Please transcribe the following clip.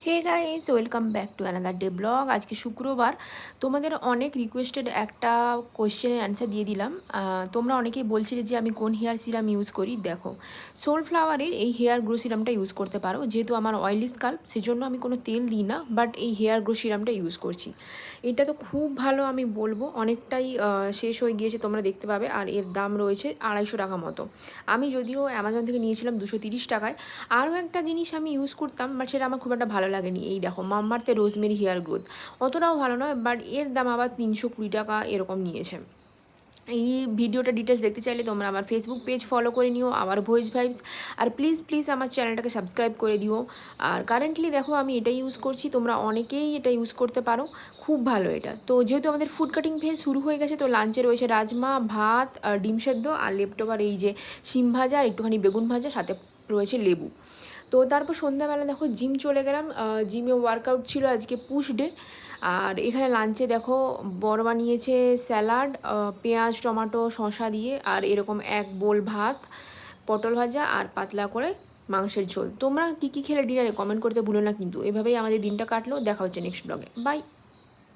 Hey guys, welcome back to another day vlog. আজকে শুক্রবার। তোমাদের অনেক রিকোয়েস্টেড একটা কোয়েশ্চেনের অ্যান্সার দিয়ে দিলাম। তোমরা অনেকেই বলছিলে যে আমি কোন হেয়ার সিরাম ইউজ করি। দেখো, সোলফ্লাওয়ারের এই হেয়ার গ্রো সিরামটা ইউজ করতে পারো। যেহেতু আমার অয়েলি স্কাল্প, সেজন্য আমি কোনো তেল দিই না, বাট এই হেয়ার গ্রো সিরামটা ইউজ করছি। এটা তো খুব ভালো, আমি বলবো অনেকটাই শেষ হয়ে গিয়েছে, তোমরা দেখতে পাবে। আর এর দাম রয়েছে 250 টাকা মতো। আমি যদিও অ্যামাজন থেকে নিয়েছিলাম 230 টাকায়। আরও একটা জিনিস আমি ইউজ করতাম, বাট সেটা আমার খুব একটা ভালো লাগেনি। এই দেখো, মাম্মার্থে রোজমেরি হেয়ার গ্রোথ, অতটাও ভালো নয়, বাট এর দাম আবার 320 টাকা এরকম নিয়েছে। এই ভিডিওটা ডিটেলস দেখতে চাইলে তোমরা আমার ফেসবুক পেজ ফলো করে নিও, আমার ভয়েস ভাইবস। আর প্লিজ প্লিজ আমার চ্যানেলটাকে সাবস্ক্রাইব করে দিও। আর কারেন্টলি দেখো আমি এটা ইউজ করছি, তোমরা অনেকেই এটা ইউজ করতে পারো, খুব ভালো এটা। তো যেহেতু আমাদের ফুড কাটিং ফেজ শুরু হয়ে গেছে, তো লাঞ্চে রয়েছে রাজমা, ভাত, আর ডিম সেদ্ধ, আর লেপটোবার এই যে শিম ভাজা আর একটুখানি বেগুন ভাজা, সাথে রয়েছে লেবু। তো তারপর সন্ধ্যাবেলা দেখো জিম চলে গেলাম। জিমে ওয়ার্কআউট ছিল আজকে, পুশ ডে। আর এখানে লাঞ্চে দেখো বড় বানিয়েছে স্যালাড, পেঁয়াজ টমেটো শসা দিয়ে, আর এরকম এক বোল ভাত, পটল ভাজা, আর পাতলা করে মাংসের ঝোল। তোমরা কী কী খেলে ডিনারে কমেন্ট করতে ভুলো না কিন্তু। এভাবেই আমাদের দিনটা কাটলো। দেখা হচ্ছে নেক্সট ব্লগে। বাই।